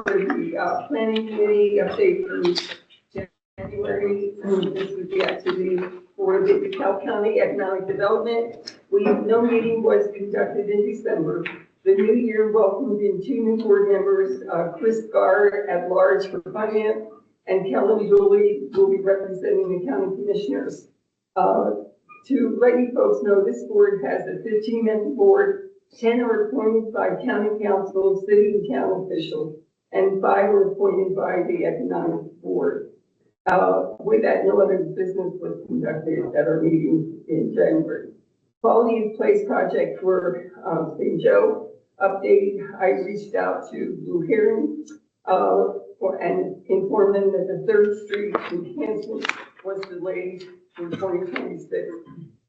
for the planning committee update from January. This is the activity for the DeKalb County Economic Development. No meeting was conducted in December. The new year welcomed in 2 new board members, Chris Gard at large for finance, and Kellen Dooley will be representing the county commissioners. To let you folks know, this board has a 15-member board. 10 are appointed by county council, city and county officials, and 5 are appointed by the economic board. With that, no other business was conducted at our meeting in January. Quality of Place project for St. Joe update. I reached out to Blue Heron and informed them that the 3rd Street enhancement was delayed for 2026,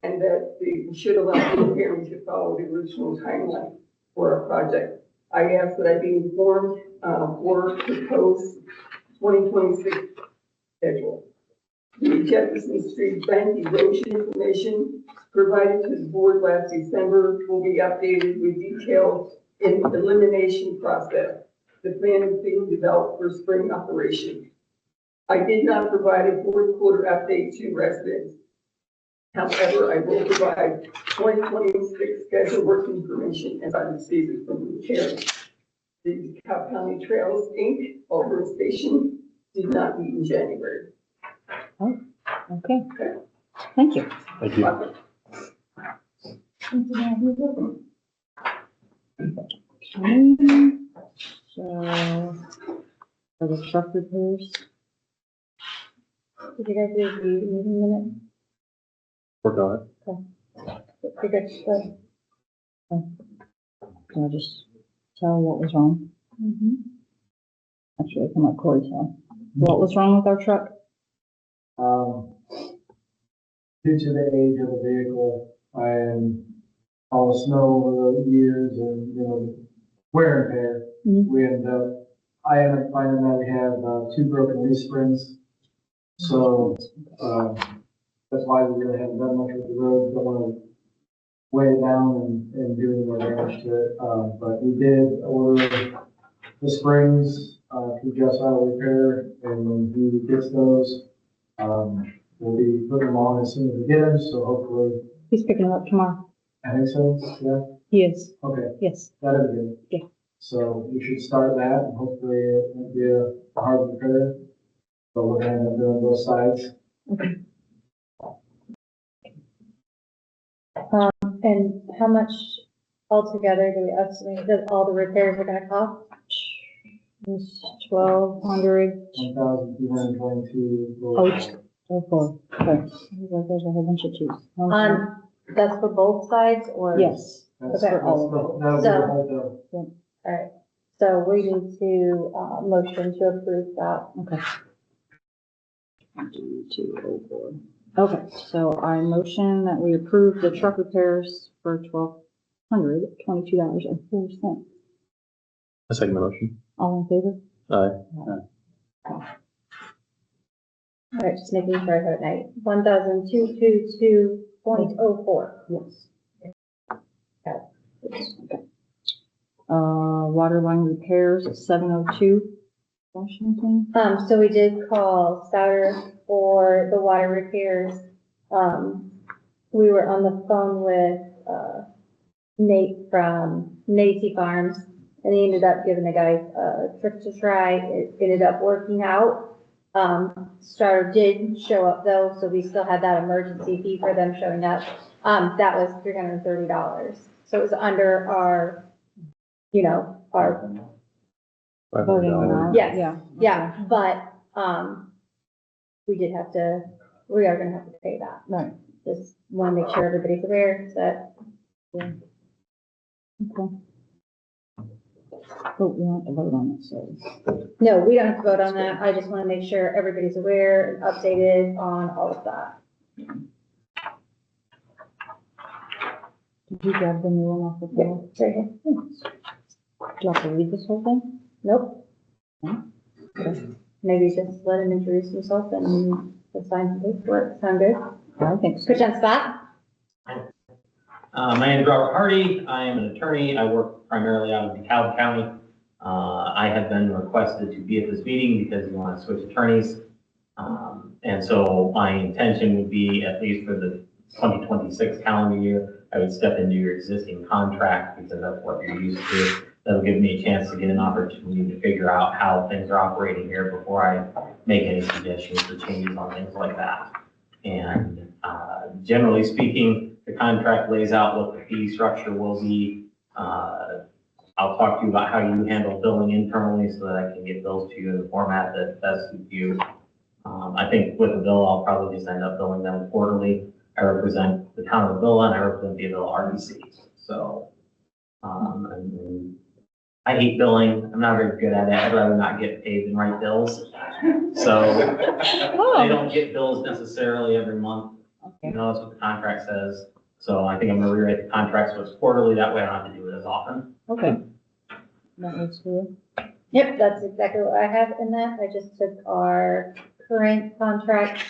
and that we should allow Blue Heron to follow the original timeline for our project. I asked that I be informed for proposed 2026 schedule. The Jefferson Street Bank erosion information provided to the board last December will be updated with details in the elimination process. The plan is being developed for spring operation. I did not provide a 4th quarter update to residents. However, I will provide 2026 schedule work information as I receive it from the chair. The DeKalb County Trails, Inc., Auburn Station, did not meet in January. Oh, okay. Thank you. Thank you. So, for the truck repairs. Did you guys do the meeting minute? Work on it. Can I just tell what was wrong? Actually, I can let Corey tell. What was wrong with our truck? Due to the age of the vehicle and all the snow over the years and, wear and tear, I ended up finding that we have 2 broken leaf springs. So, that's why we really haven't done much with the road. Don't want to weigh it down and do any more damage to it. But we did order the springs to Just Auto Repair, and when he gets those, we'll be putting them on as soon as we get them. So hopefully, He's picking them up tomorrow. I think so. Yeah. He is. Okay. Yes. That'll be good. Yeah. So we should start that, and hopefully it won't be a hard repair. But we're gonna end up doing both sides. Okay. And how much altogether do we estimate that all the repairs are gonna cost? It's 1,200. 1,222. Oh, 4. Okay. There's a whole bunch of twos. That's for both sides or? Yes. That's Okay. for all of it. That'll be the whole bill. Alright, so we need to, motion to approve that. Okay. 204. Okay, so I motion that we approve the truck repairs for $1,222.04. I second the motion. All in favor? Aye. Alright, just making sure I have it right. 1,222.04. Yes. Okay. Water line repairs at 702 Washington. So we did call Souter for the water repairs. We were on the phone with, Nate from Nacy Farms, and he ended up giving the guys a trick to try. It ended up working out. Souter did show up though, so we still had that emergency fee for them showing up. That was $330. So it was under our, our Voting amount. Yes. Yeah. yeah, but, we are gonna have to pay that. Right. Just wanna make sure everybody's aware that, Okay. But we don't have to vote on it, so. no, we don't have to vote on that. I just wanna make sure everybody's aware and updated on all of that. Did you grab the new one off the floor? It's right here. Do you have to read this whole thing? Nope. Okay. Maybe just let him introduce himself and we'll sign some paperwork. Sound good? I think so. Christian Scott? My name is Robert Hardy. I am an attorney. I work primarily out of DeKalb County. I have been requested to be at this meeting because we want to switch attorneys. And so my intention would be, at least for the 2026 calendar year, I would step into your existing contract because that's what you're used to. That'll give me a chance to get an opportunity to figure out how things are operating here before I make any suggestions or changes on things like that. And generally speaking, the contract lays out what the fee structure will be. I'll talk to you about how you handle billing internally so that I can get bills to you in the format that best suits you. I think with the bill, I'll probably just end up billing them quarterly. I represent the town of Avila and I represent the Avila RBC. So, and I hate billing. I'm not very good at it. I'd rather not get paid than write bills. So they don't get bills necessarily every month. You know, that's what the contract says. So I think I'm gonna rewrite the contract so it's quarterly. That way I don't have to do it as often. Okay. That works for you. Yep, that's exactly what I have in that. I just took our current contract,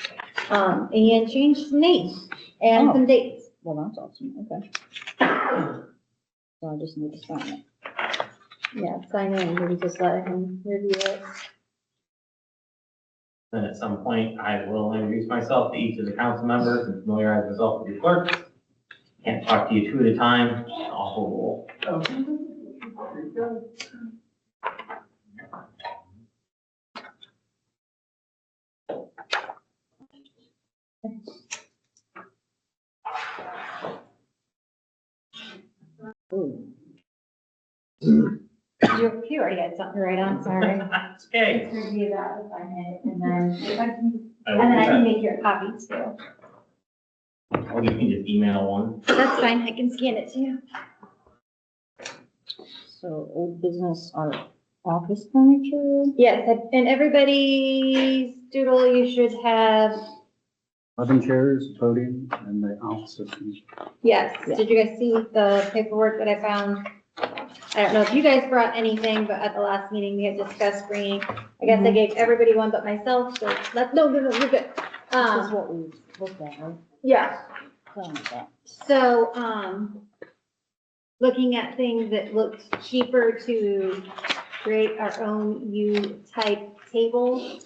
and changed the name and Oh. some dates. Well, that's awesome. Okay. So I just need to sign it. Yeah, sign in, maybe just let him review it. Then at some point, I will introduce myself to each of the council members and familiarize myself with the clerks. Can't talk to you two at a time, it's an awful rule. Ooh. You already had something to write on, sorry. It's okay. Just review that, sign it, and then, if I can, I and will then I do can that. make your copies too. Or you can just email one. That's fine, I can scan it too. So old business art office furniture. Yes, and everybody's doodle, you should have, 11 chairs, podium, and the office system. yes, Yeah. did you guys see the paperwork that I found? I don't know if you guys brought anything, but at the last meeting, we had discussed bringing, I guess I gave everybody one but myself, so that's, no, you're good. This is what we looked at, right? Yeah, Tell me that. so, looking at things that looked cheaper to create our own U-type table,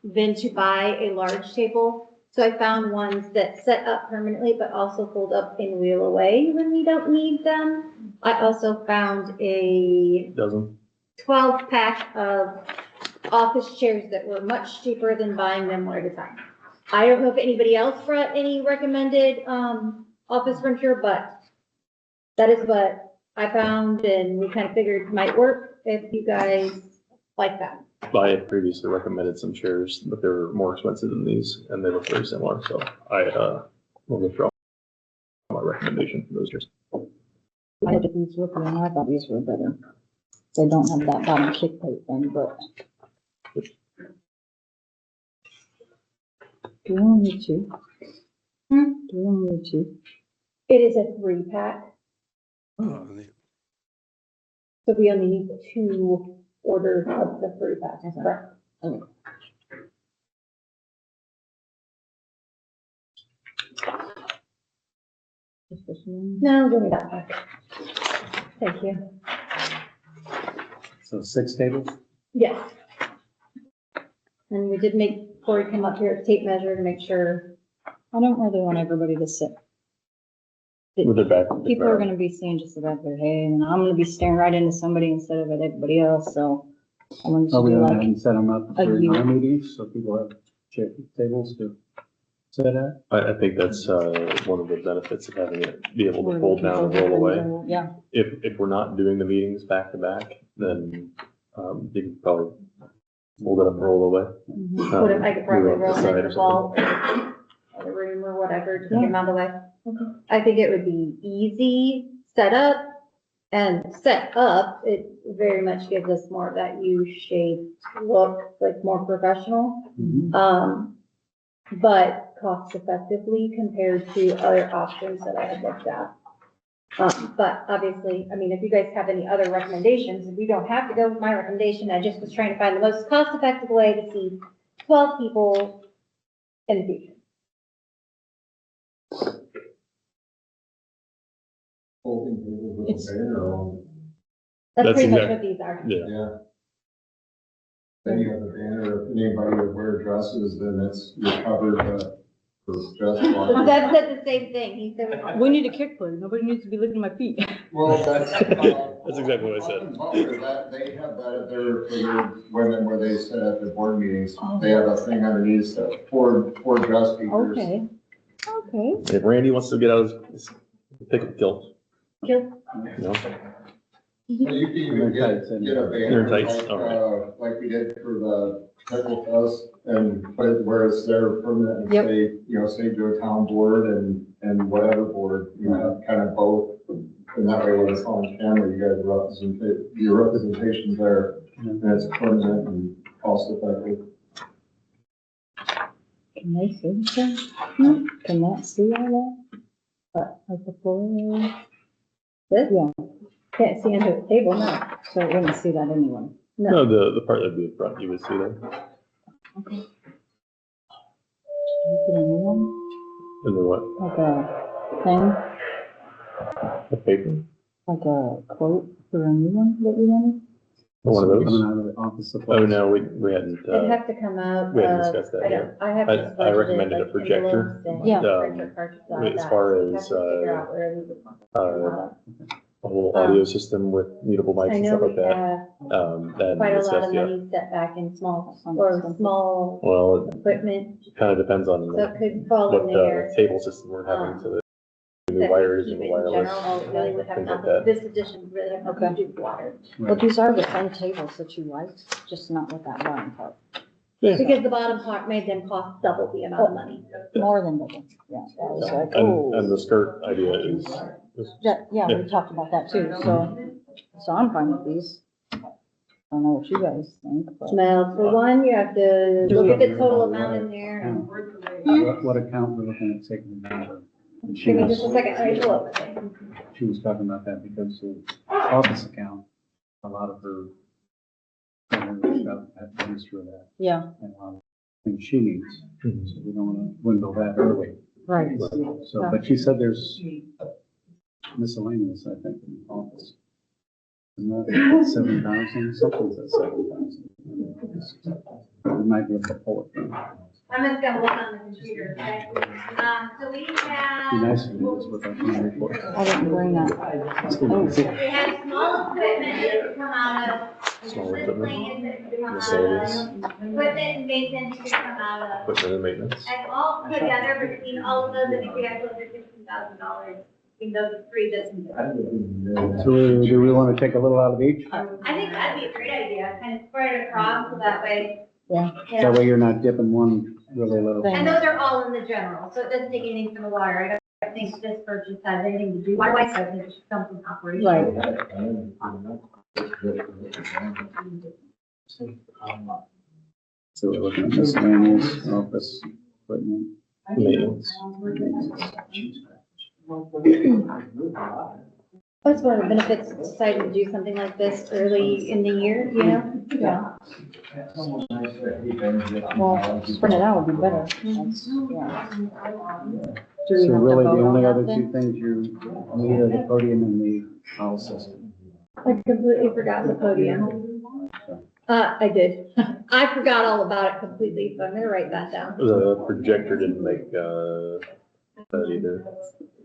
than to buy a large table. So I found ones that set up permanently, but also fold up and wheel away when we don't need them. I also found a Dozen. 12-pack of office chairs that were much cheaper than buying them one at a time. I don't know if anybody else brought any recommended, office furniture, but that is what I found and we kind of figured might work if you guys like that. I had previously recommended some chairs, but they were more expensive than these, and they look very similar, so I will withdraw my recommendation for those chairs. I looked at these with you and I thought these were better. They don't have that bottom kick plate thing, but. Do we only need two? Hmm? Do we only need two? It is a 3-pack, so we only need 2 orders of the 3-pack, Okay. correct? Just this one? No, give me that back. Thank you. So 6 tables? Yes. And we did make Corey come up here, tape measure to make sure. I don't really want everybody to sit. With their back. People are gonna be seeing just the back of their head, and I'm gonna be staring right into somebody instead of at everybody else, so. I want to Are we do gonna like, have and set them up a during our U. meetings, so people have chair tables to sit at? I think that's one of the benefits of having it be able where to we fold can down and fold up roll away. Yeah, If we're not doing the meetings back to back, then you can probably fold it up and roll away. mhm. Put it, I could probably Move it roll to the it side in or the wall or the room or whatever to get Yeah. them out of the way. I think it would be easy setup and set up. It very much gives us more of that U-shaped look, like more professional. But cost effectively compared to other options that I had looked at. But obviously, I mean, if you guys have any other recommendations, we don't have to go with my recommendation. I just was trying to find the most cost effective way to see 12 people in the future. It's- That's That's pretty much exact- what these are. Yeah. Yeah. Then you have the banner, if anybody would wear dresses, then you're covered, for just one. Deb said the same thing. He said, We need a kick plate. Nobody needs to be looking at my feet. Well, that's. That's exactly what I said. Up in Butler, they have that at their, for their women, where they sit at their board meetings, they have a thing underneath, four dress speakers. Okay. Okay. If Randy wants to get out his pickup kilt, Kill. you know, Well, you can even get a They're banner, tights, like, alright. like we did for the Pickle Fest, and put it where it's there permanent, and Yep. say, say to a town board and whatever board, have kind of both. And that way, when it's on camera, you guys your representation's there, and it's permanent and cost effective. Can they see that? Can that see all that? Like the floor? This? Yeah, Can't see under the table, no. so it wouldn't see that anyway. no, the part that'd be in front, you would see there. Okay. You get a new one? And then what, Like a thing, a paper, like a quote for a new one that you wanted? one of Coming those? out of the office supplies. Oh, no, we hadn't, It'd have to come out we haven't of, discussed that I yet. don't, I have I- to I budget recommended a like projector. envelopes and Yeah. printer cartridges like as that. far We have as, to figure out where we would want to come out of. a whole audio system with mutable mics I and know stuff we like that. have That quite a lot discussed, of yeah. money set back in small Well, equipment, it kind of depends on so it could fall what in there. table system we're having, so the new That wires keep and it the in wireless. general, really would have things like nothing, that. this edition really have nothing to do with water. Well, these are the same tables that you liked, just not with that bottom part. Yeah. Because the bottom part made them cost double the amount of money. More than double. Yeah, I was like, And oh. the skirt idea is, Yeah, we talked about that too, so I'm fine with these. I don't know what you guys think, but. Well, for one, you have to Do look we- at the total amount in there and, What account we're looking at taking them out of? And she give me was- just a second, I will open it. She was talking about that because the office account, a lot of her stuff comes through that, Yeah, and a lot of things she needs, so Mhm. we don't want to window that early. right. So, but she said there's miscellaneous, I think, in the office. Isn't that 7,000, something's at 7,000. We might be able to pull it from. I'm just gonna look on the computer, okay? So we Be have, nice if it was with our county report. I didn't bring that. Oh, we have small equipment that come out of. Small equipment. miscellaneous that can come out Miscellaneous. of, Equipment and maintenance can come out of. equipment and maintenance. And all together between all of those, I think we have close to $15,000 between those three businesses. So do we want to take a little out of each? I think that'd be a great idea, kind of spread it across so that way. Yeah. you That know. way you're not dipping one really little. Thing. And those are all in the general, so it doesn't take anything from the water. I don't think this purchase has anything to do, my wife says it should come from operations. Right. So we're looking at miscellaneous, office, equipment. Maintenance. That's one of the benefits of deciding to do something like this early in the year, you know? Yeah. well, spread it out would be better. That's- yeah. Do we So have to really, the vote on only that other then? two things you need are the podium and the howl system. I completely forgot the podium. I did. I forgot all about it completely, so I'm gonna write that down. The projector didn't make, that either.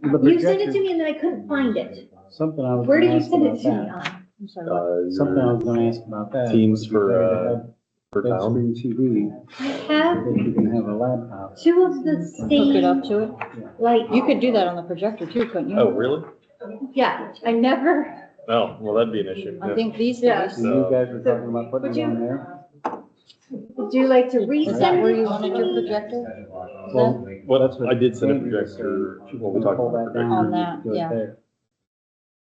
The You sent it projector- to me and then I couldn't find it. Something I was Where gonna did you ask send it about to me that. on? I'm sorry. Something I was gonna ask about that. Teams Would be for, better to have for big town. screen TV, I have that you can have a laptop. two of the Hook it same, up to it. like, You could do that on the projector too, couldn't you? Oh, really? yeah, I never, Oh, well, that'd be an issue. I think these Yeah. days. So you guys were talking about putting Would it you- on there? would you like to resend it? Is that where you to wanted your me? projector? Well, Well, that's what I did send a Andrew was projector, saying. when we talked Pull about that the down projector. On that, do it yeah. there.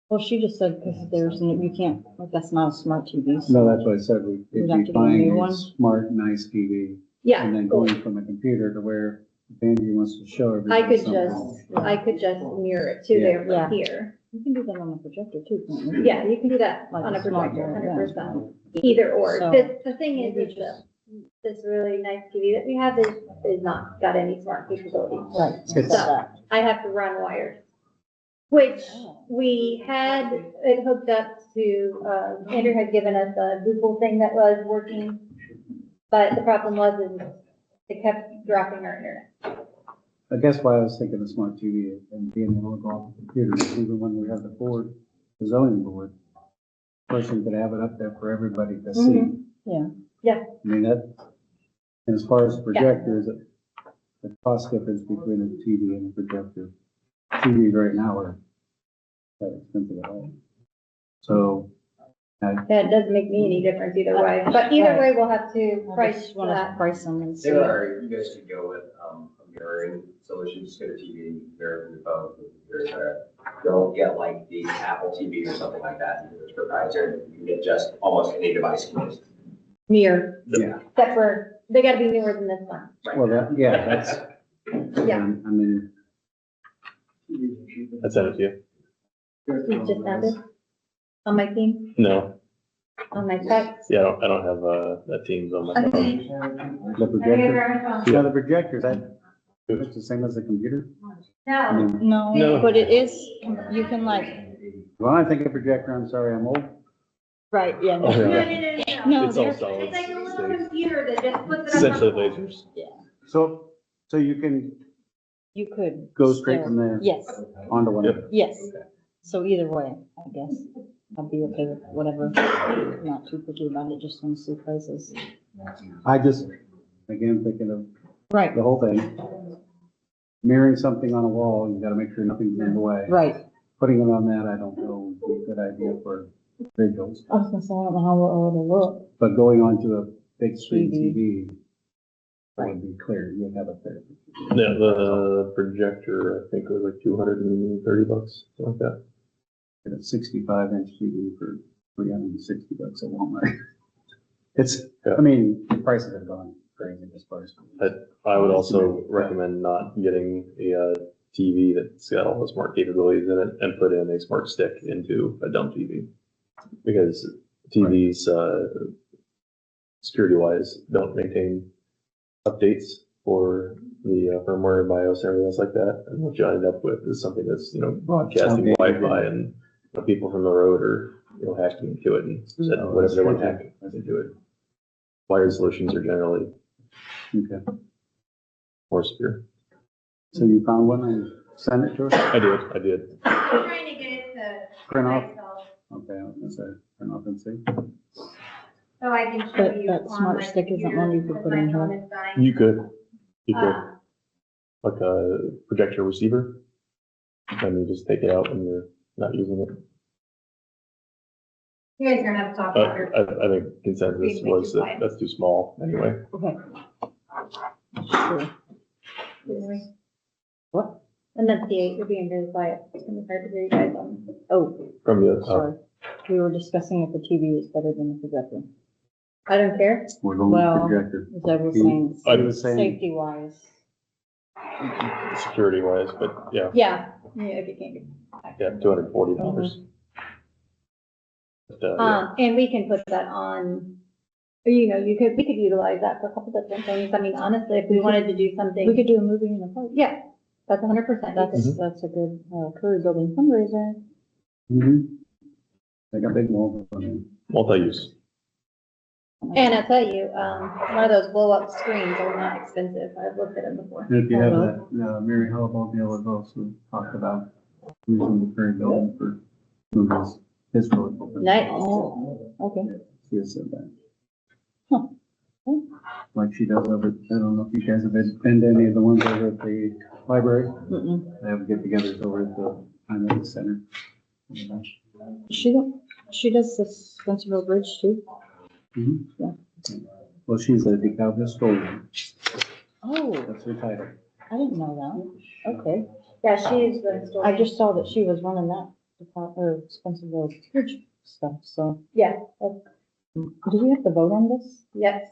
Well, she just said because you can't, like, that's not a smart TV. so- No, that's what I said, We'd if have you to get a new find a one? smart, nice TV, Yeah, and then cool. going from a computer to where Andy wants to show I everybody could something. I could just mirror it to Yeah. there Yeah. from here. You can do that on the projector too, can't you? Yeah, you can do that Like on a a smart projector, one, yeah. 100%. Either or. So, The thing is, maybe is just- this really nice TV that we have is not got any smart capability. Right. It's- So I have to run wires. which we had it hooked up to, Andrew had given us a Google thing that was working. But the problem was is it kept dropping our internet. I guess why I was thinking of smart TV and being able to go off the computer, even when we have the board, the zoning board. Person could have it up there for everybody to see. Yeah. I mean, that, and as far as projectors, the cost difference between a TV and a projector. TV right now are quite expensive at all. So, Yeah, it doesn't make me any difference either way, but either way, we'll have to I price just wanna that. price them and see. There are, you guys could go with, a mirroring solution, just get a TV, mirror from your phone, mirror there. Don't get like the Apple TV or something like that, because it's proprietary, you can get just almost any device you can use. Mirror, yeah, except for, they gotta be newer than this one. well, that, yeah, that's, Yeah. I mean, I sent it to you. You just found it on my team, No, on my text. yeah, I don't have, that Teams on my phone. Okay. the projector, you know, the projector, it's the same as the computer? I No, mean, No, No. but it is, you can like, when I think of projector, I'm sorry, I'm old. right, yeah. Oh, No, yeah. no, It's all they're- solid it's like a little state. computer that just puts it up. Essentially on the wall. lasers. So you can you could. go straight still- from there Yes, onto one. yes. So either way, I guess, I'd be okay with whatever. Not too picky about it, just want to see prices. I just, again, thinking of Right, the whole thing. Mirroring something on a wall, you gotta make sure nothing's in the way. right. Putting it on that, I don't know, would be a good idea for visuals. I was gonna say, I don't know how it will look. But going onto a big screen TV. TV would be clear, you'd have a clear. Yeah, the projector, I think was like $230, something like that. Get a 65-inch TV for $360 at Walmart. It's, Yeah. I mean, prices have gone crazy as far as. I would also recommend not getting a TV that's got all the smart capabilities in it and put in a smart stick into a dumb TV. Because TVs, security wise, don't maintain updates for the firmware, BIOS, and everything else like that. And what you end up with is something that's, broadcasting Okay. Wi-Fi and people from the road are, hacking into it and setting whatever they want to hack into it. Wired solutions are generally Okay, more secure. so you found one and sent it to us? I did. I'm trying to get it to. Print off? myself, Okay, I was gonna say, print off and see. So I can show But you. that on smart my stick isn't computer one you could with put my in phone here. inside. You could, Uh, like a projector receiver. And you just take it out when you're not using it. You guys are gonna have to talk But about your. I think consensus was that that's too small anyway. Okay. Sure. What? Enunciate, you're being really quiet. It's gonna be hard to hear you guys on. Oh, From the, sorry. We were discussing if the TV is better than the projector. I don't care. We're going Well, with projector. As I was saying, I was saying- safety wise. security wise, but yeah, Yeah, if you can't. $240. But, yeah. And we can put that on, we could utilize that for a couple different things. I mean, honestly, if we wanted to do We something, could do a movie in the park. yeah, that's 100%. That's a good, career building fundraiser. Mm-hmm. They got big walls on it. Multi-use. And I tell you, one of those blow up screens are not expensive. I've looked at them before. And if you have that, Mary Hellebald deal has also talked about using the current building for movies, historical. Nice. Oh, okay. She has said that. Huh. Like she does over, I don't know if you guys have been to any of the ones over at the library. Mm-mm. They have get-togethers over at the Heinrich Center. She does the Spencerville Bridge too. Mhm. Yeah. Well, she's a DeKalb historian. Oh, That's her title. I didn't know that. Okay. Yeah, she is the I historian. just saw that she was running that, or Spencerville Bridge stuff, so. Yeah, Do you have to vote on this? yes.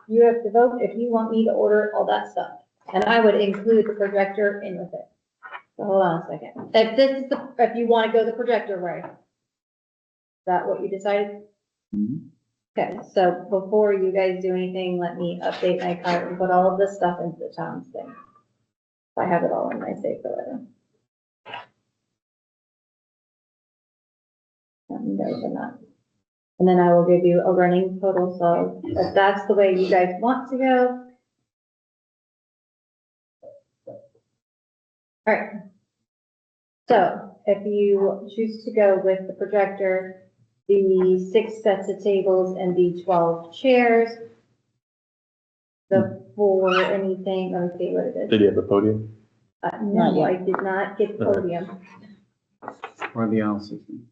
You have to vote if you want me to order all that stuff. And I would include the projector in with it. So hold on a second. If you want to go the projector way. Is that what you decided? Mhm. Okay, so before you guys do anything, let me update my cart and put all of this stuff into the town's thing. I have it all in my safe, whatever. let me know or not. And then I will give you a running total, so if that's the way you guys want to go. All right. So if you choose to go with the projector, the 6 sets of tables and the 12 chairs, the 4 anything, let me see what it is. Did you have a podium? Not No, yet. I did not get All right. podium. Or the owl system.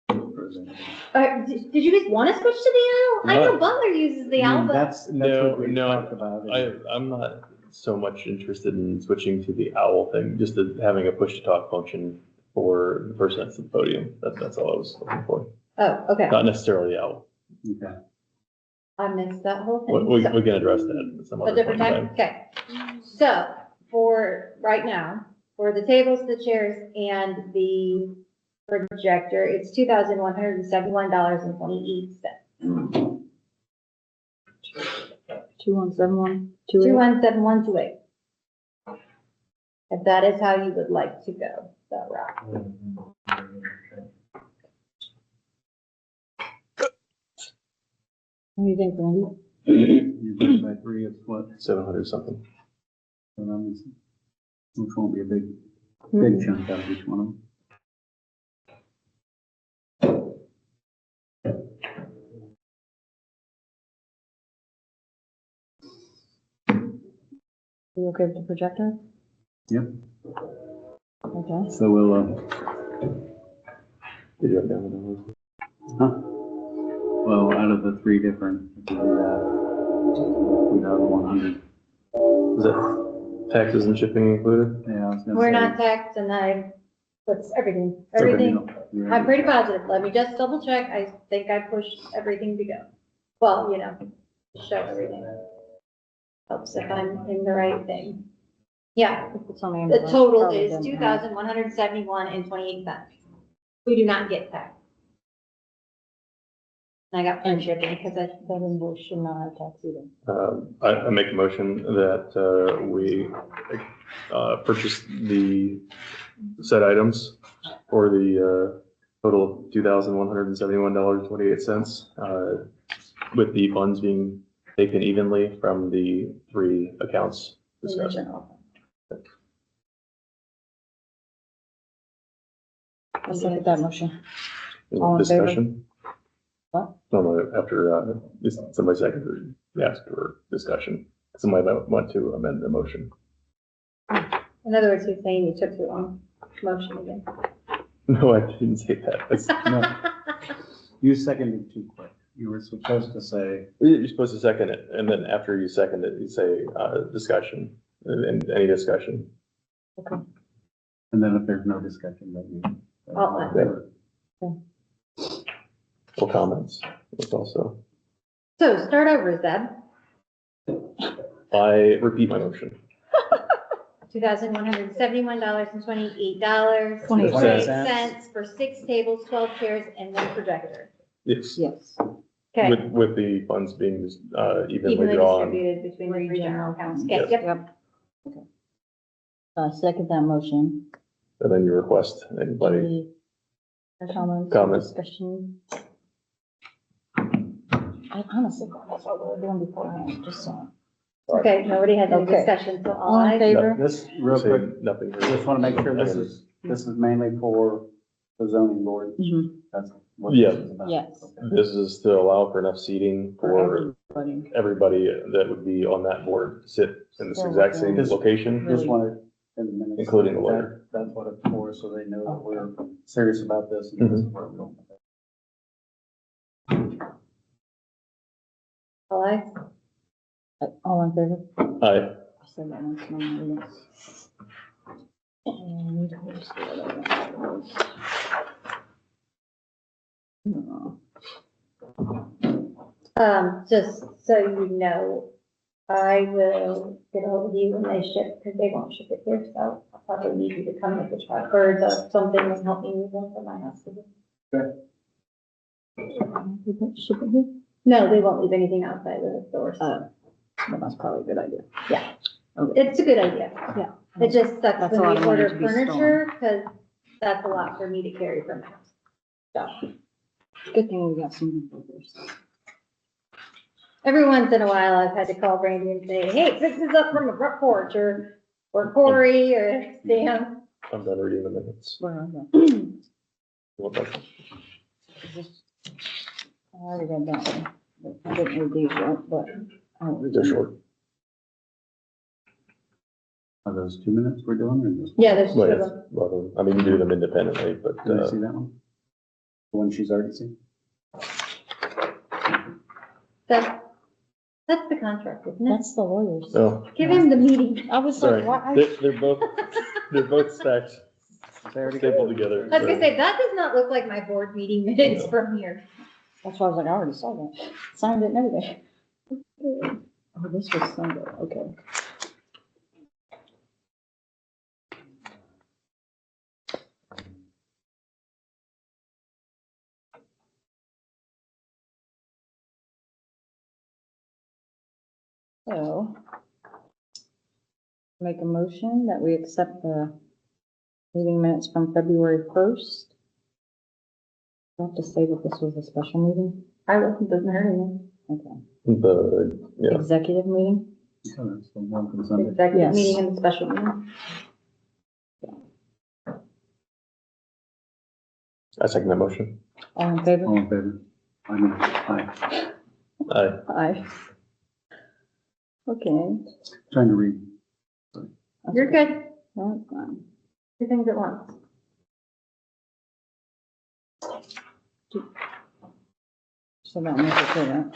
Did you guys want to switch to the owl? I know No. Butler uses the I owl, mean, but that's No, what we no, talked about. I'm not so much interested in switching to the owl thing, just having a push to talk function for the person that's at the podium. That's all I was looking for. oh, okay, Not necessarily the owl. Okay. I missed that whole We, thing. we So- we can address that at some A other different point in time? Okay. So for right now, for the tables, the chairs, and the projector, it's $2,171.28. 2171, 217128. If that is how you would like to go, that route. What do you think, Randy? You divide by 3, it's what? 700 something. So that means, which won't be a big chunk out of each one of them. You okay with the projector? Yep. Okay. So we'll, Did you have down the well, out of the 3 different, if we do that, 2,100. Is that taxes and shipping included? Yeah, I was gonna We're say- not taxed and what's everything, Okay, everything. you're- I'm pretty positive. Let me just double check. I think I pushed everything to go. Well, show everything. Helps if I'm in the right thing. Yeah, If it's on the the envelope, total probably is doesn't have- $2,171.28. We do not get taxed. And I got free shipping because That invoice should not have tax either. I make a motion that we purchase the said items for the total of $2,171.28, with the funds being taken evenly from the 3 accounts in the discussed. general. I'll second that motion. All in favor? Discussion? What? No, after, somebody seconded, asked for discussion. Somebody might want to amend the motion. In other words, he's saying you took the wrong motion again. No, I didn't say that. That's- No, you seconded too quick. You were supposed to say, You're supposed to second it, and then after you second it, you say, discussion, and any discussion. and then if there's no discussion, then you. Or comments, it's also, So start over, Zeb. I repeat my motion. $2,171.28. 28 cents for 6 tables, 12 chairs, and 1 projector. Yes, Yes. Okay, with the funds being, evenly evenly drawn. distributed between the 3 general accounts. Okay, Yes. yep. Yep. Second that motion. And then you request anybody, Any comments? Comments. Discussion? I honestly thought that's what we were doing beforehand, just saying. Okay, nobody has any Okay. discussion, so all All in I, favor? This, real say quick, nothing. just want to make sure this is mainly for the zoning board. Mhm. That's what Yeah. this is about. Yes. Okay. This is to allow for enough seating for everybody. everybody that would be on that board to sit in this So exact same this- location. Just wanted in the minutes. Including the lawyer. That's what it's for, so they know that we're serious about this and this is where we're going with it. all I, All in favor? Aye. I said that once, no, no, yes. And where's the other one? No. just so you know, I will get ahold of you when they ship, because they won't ship it here, so I'll probably need you to come with the truck or something and help me move them from my house. Ship it here? No, they won't leave anything outside of the doors. Well, that's probably a good idea. It's a good idea. Yeah. It just sucks That's a when lot we of money order to be furniture, because that's a lot for me to carry from my house. So, Good thing we got some papers. Every once in a while, I've had to call Brandy and say, hey, this is up from a front porch, or Corey, or Sam. I'm done reading the minutes. Where are they? What about- Is this- I already read that one. But I didn't read these yet, but. I'll read They're them. short. Are those 2 minutes we're doing or just? Yeah, there's two Well, of it's- them. well, I mean, you do them independently, but, Did I see that one? The one she's already seen? That's the contract, isn't it? That's the lawyers. oh, Give him the meeting. I was sorry. like, why? They're both stacked, They already stapled together. I was gonna say, that does not look like my board meeting minutes from here. That's why I was like, I already saw that. Signed it and everything. Oh, this was Sunday, okay. So, make a motion that we accept the meeting minutes from February 1st. I have to say that this was a special meeting? I wasn't, doesn't hurt anything. Okay. Yeah, Executive meeting? Yeah, that's the one from Sunday. Executive Yes. meeting and the special meeting. I second that motion. All in favor? All in favor? I mean, aye. Aye. Aye. Okay. Trying to read. You're good. That's fine. Two things at once. So that makes it clear.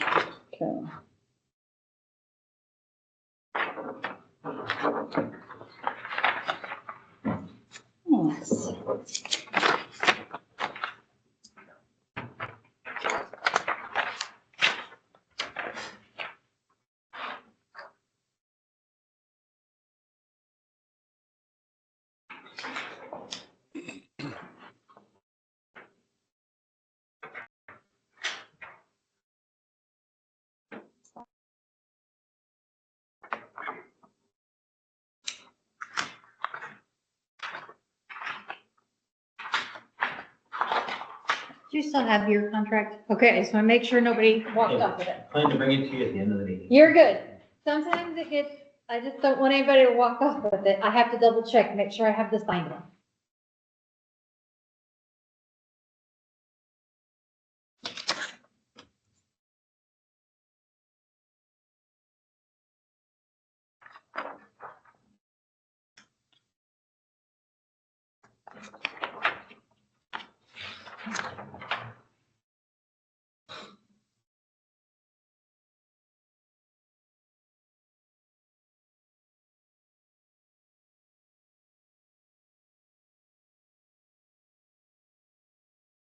Okay. Thanks. Do you still have your contract? Okay, I just want to make sure nobody walked off with it. Plan to bring it to you at the end of the meeting. You're good. Sometimes it gets, I just don't want anybody to walk off with it. I have to double check, make sure I have the signed one.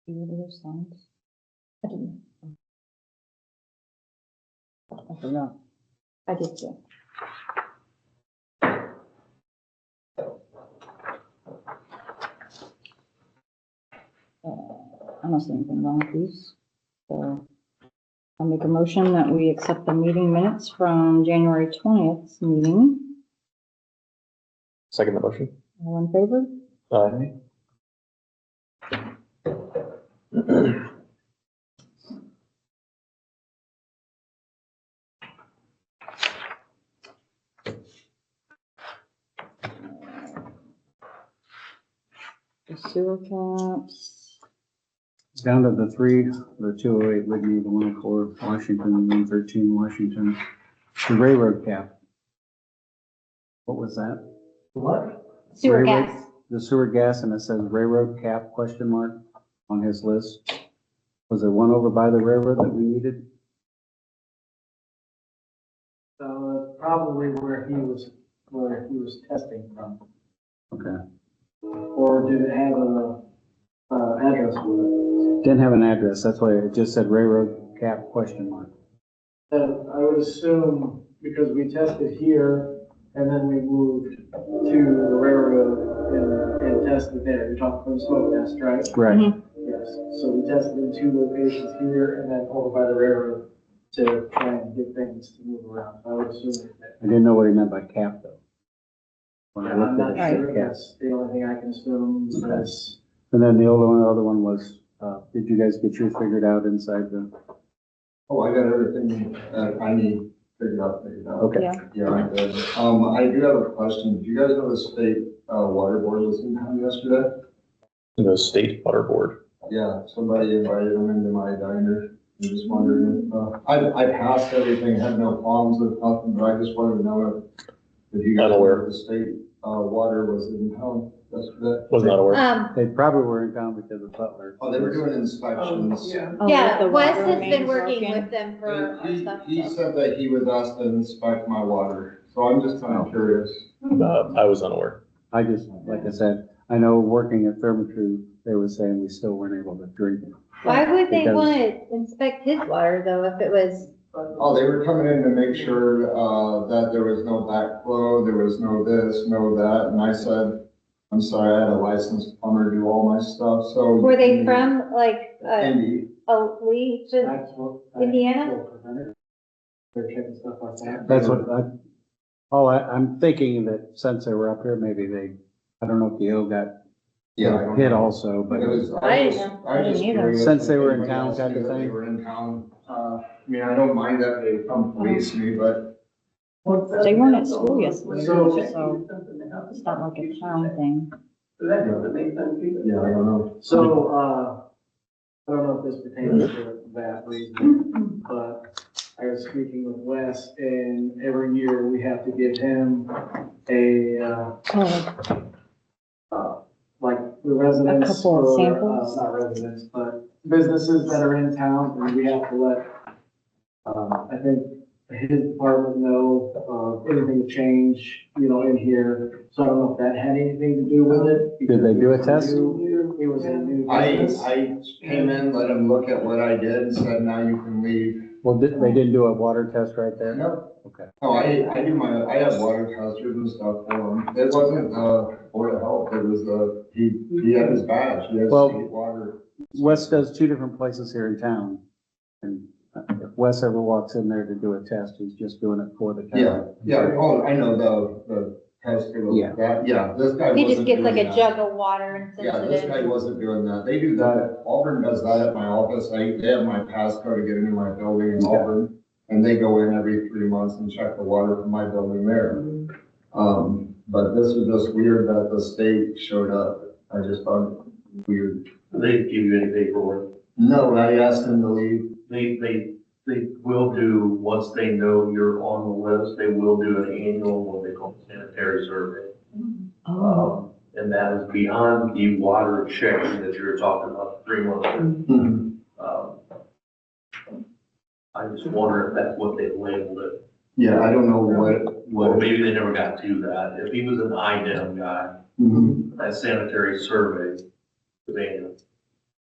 Do you have signs? I didn't. I forgot. I did too. I don't see anything wrong with these. So I'll make a motion that we accept the meeting minutes from January 20th meeting. Second that motion. All in favor? Aye. The sewer caps. Down to the 3, the 208 Whitney, the 104 Washington, and 113 Washington. The railroad cap. What was that? What? Sewer Railroad- gas. The sewer gas, and it says railroad cap question mark on his list. Was there one over by the railroad that we needed? So probably where he was testing from, Okay. or did it have a, address with Didn't have an address, that's why it just said railroad cap question mark. it? I would assume, because we tested here, and then we moved to the railroad and tested there. You're talking from the smoke test, right? Right. Yes, so we tested in 2 locations here and then over by the railroad to try and get things to move around. I would assume that. I didn't know what he meant by cap though. When I I'm looked not at it, it sure, said cap. that's the only thing I can assume Okay. is, And then the other one was Did you guys get yours figured out inside the, Oh, I got everything I need figured out. okay. Yeah. Yeah, I did. I do have a question. Do you guys know the state, water board was in town yesterday? The state water board. Yeah, somebody invited them into my diner. I'm just wondering if, I passed everything, had no problems with nothing, but I just wanted to know if you guys know Unaware. if the state, water was in town yesterday. Was not aware. They probably were in town because of Butler. Oh, they were doing inspections. Yeah. Oh, Yeah, the Wes water has main been working broken? with them for our He, stuff. he so. said that he was asked to inspect my water, so I'm just kind of curious. I was unaware. I just, like I said, I know working at Thermo-Tru, they were saying we still weren't able to drink it. Why would they Because- want to inspect his water though, if it was, Oh, they were coming in to make sure, that there was no backflow, there was no this, no that, and I said, I'm sorry, I had a licensed plumber do all my stuff, so. were they from like, Indy. Allegiant, That's what. Indiana? They're checking stuff like that. That's what I'm thinking that since they were up here, maybe they, I don't know if Yale got Yeah, I don't hit know. also, but It was, I didn't was- know. I was just I didn't either. curious Since they if were in anybody town else type of knew that They thing. were in town. I mean, I don't mind that they come police me, but They weren't at school yesterday, So- so it's not like a town thing. So that doesn't make sense either. yeah, I don't know. So, I don't know if this pertains to that reason, but I was speaking with Wes, and every year we have to give him a, Oh, like the residents. A couple of or, samples? Not residents, but businesses that are in town, and we have to let, I think his department know, anything to change, in here. So I don't know if that had anything to do with it. Did they do a test? It was a new I business. came in, let them look at what I did, and said, now you can leave. well, they didn't do a water test right there? No. Okay. Oh, I have water testers and stuff for him. It wasn't, Board of Health, it was, he had his badge, he has Well- state water. Wes does two different places here in town. And if Wes ever walks in there to do a test, he's just doing it for the town. Yeah, oh, I know the tester, Yeah. that, yeah, this guy He wasn't just gets like doing a that. jug of water and sends Yeah, it this in. guy wasn't doing that. They do that. Auburn does that at my office. They have my passcode to get into my building in Okay. Auburn. And they go in every 3 months and check the water from my building there. But this was just weird that the state showed up. I just found it weird. They didn't give you any paperwork. No, I asked him to leave. They will do, once they know you're on the list, they will do an annual, what they call sanitary survey. oh, And that is beyond the water check that you're talking about, 3 months. Um, I just wonder if that's what they labeled it. Yeah, I don't know Or what. maybe they never got to that. If he was an IDEM guy, Mhm. that sanitary survey was annual.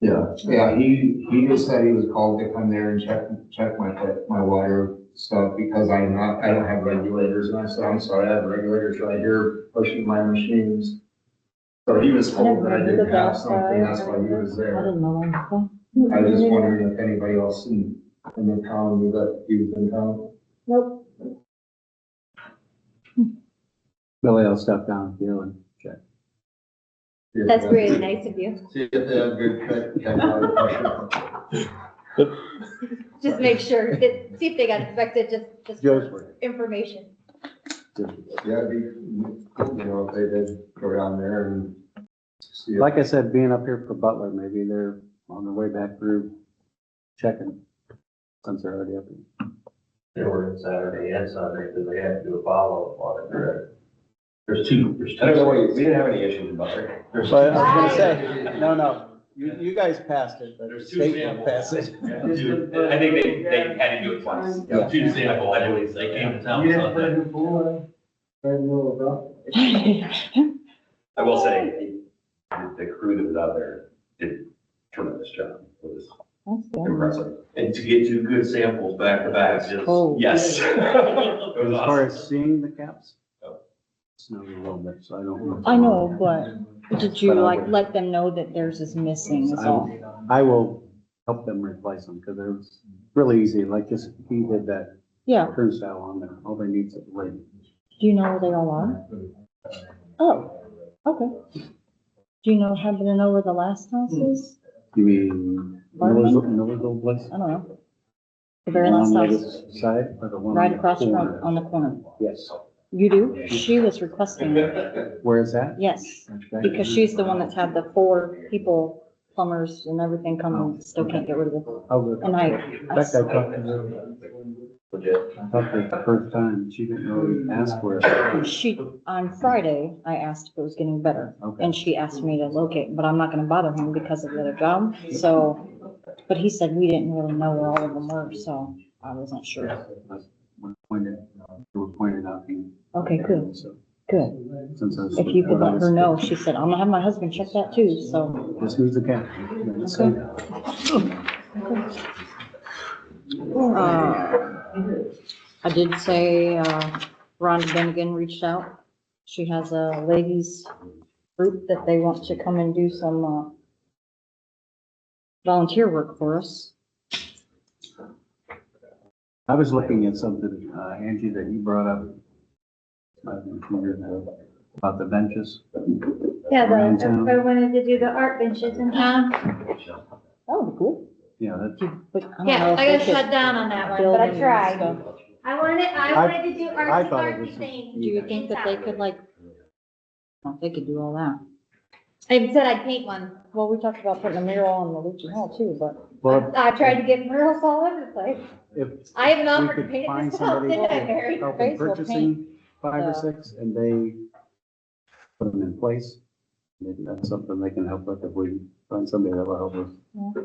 Yeah, he just said he was called to come there and check my water stuff because I don't have regulators. And I said, I'm sorry, I have regulators right here pushing my machines. So he was told that I didn't have something, that's why he was I there. didn't know that. I was just wondering if anybody else in the town knew that he was in town. Nope. Billy will step down here and check. That's really nice of you. See if they have good water pressure. Just make sure, see if they got inspected, just Joe's for work. information. Yeah, it'd be, if they did go down there and see. Like I said, being up here for Butler, maybe they're on their way back through checking, since they're already up here. They were in Saturday and Sunday because they had to do a follow-up on it, correct? There's two. I don't know what, we didn't have any issues in Butler. But I was gonna say, no, you guys passed it, but the There's two state samples. will pass it. I think they had to do it twice. Yeah. Two sample, I believe, they came to town You didn't put Sunday. it in pool, right in the middle of the I will say, the crew that was out there did a tremendous job. It was That's good. impressive. And to get two good samples back to back is. Oh. Yes. It was As far awesome. as seeing the caps? Oh. Snowed a little bit, so I don't know. I know, but did you But I like would- let them know that theirs is missing is all? I will help them replace them, because they're really easy, like just, he did that Yeah, turnstile on there, all they need is a ring. do you know where they all are? Oh, okay. Do you happen to know where the last house is? You mean Miller's old place? I don't know. The The very one last on the house, other side or the one? right on the across from, corner? on the corner. Yes. You do? She was requesting it, Where is that? yes, Okay. because she's the one that's had the 4 people, plumbers and everything come and still can't get rid of it. I'll look. And In fact, I talked to her. I talked to her the first time. She didn't really ask where. She, on Friday, I asked if it was getting better, Okay. and she asked me to locate, but I'm not gonna bother him because of the other job, so. But he said we didn't really know where all of them were, so I wasn't sure. It was pointed out to me. Okay, good, So, good. since I was. If you could let her know, she said, I'm gonna have my husband check that too, so. Just who's the cat? I did say, Rhonda Bennigan reached out. She has a ladies group that they want to come and do some, volunteer work for us. I was looking at something, Angie, that you brought up, I don't know, 2 years ago, about the benches. Yeah, Around town. I wanted to do the art benches in town. That would be cool. Yeah, that's, But I don't know Yeah, if I they got could shut down on that one, build but I them and tried. stuff. I wanted to do I thought it artsy was fartsy things. Do you think that they could like, well, they could do all that? I even said I'd paint one. Well, we talked about putting a mural on the Leaky Hall too, but. well, I tried to get murals all over the place. if I have an we offer to could paint it find myself, somebody didn't I, to Mary? help in Grace will purchasing 5 or the- 6, and they put them in place, maybe that's something they can help with if we find somebody that will help us. Yeah.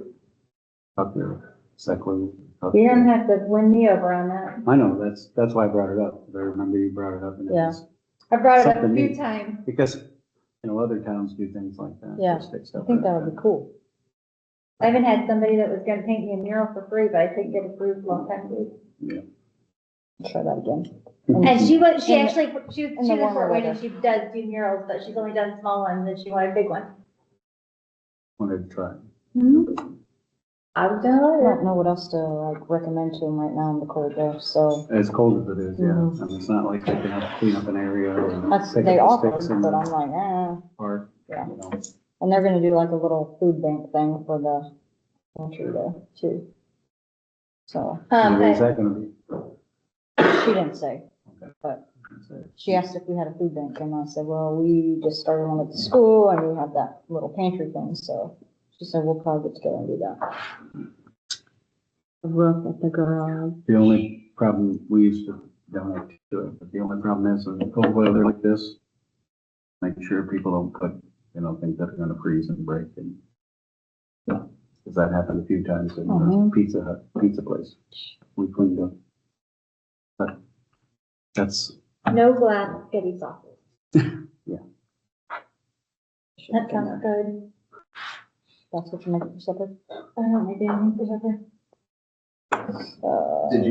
Talk to Seckler. talk You're to- gonna have to win me over on that. I know, that's why I brought it up. I remember you brought it up. And it Yeah. was- I brought it up a Something few neat. times. Because, other towns do things like that. Yeah, They stick I stuff think in. that would be cool. I even had somebody that was gonna paint me a mural for free, but I couldn't get approved a long time ago. Try that again. And she In the- actually, she in was the in warmer Fort Wayne and weather. she does do murals, but she's only done small ones and she wanted a big one. Wanted to try. I was gonna I let her. don't know what else to like recommend to them right now in the cold though, so. As cold as it is, yeah. Mhm. I mean, it's not like they can have to clean up an area and That's, pick they up the offer, sticks and but I'm like, park. Yeah. you know. and they're gonna do like a little food bank thing for the country there too. So, Where's that gonna be? she didn't say, but she asked if we had a food bank, and I said, well, we just started one at the school, and we have that little pantry thing, so she said, we'll probably get together and do that. The roof at the garage. The only problem, we used to donate to it, but the only problem is in cold weather like this, make sure people don't put, things that are gonna freeze and break and. Cause that happened a few times in the Mhm. Pizza Hut, pizza place. We cleaned up. But that's, No glass spaghetti sauces. Yeah. That sounds good. That's what you make for supper? I don't know, maybe I need for supper. Uh,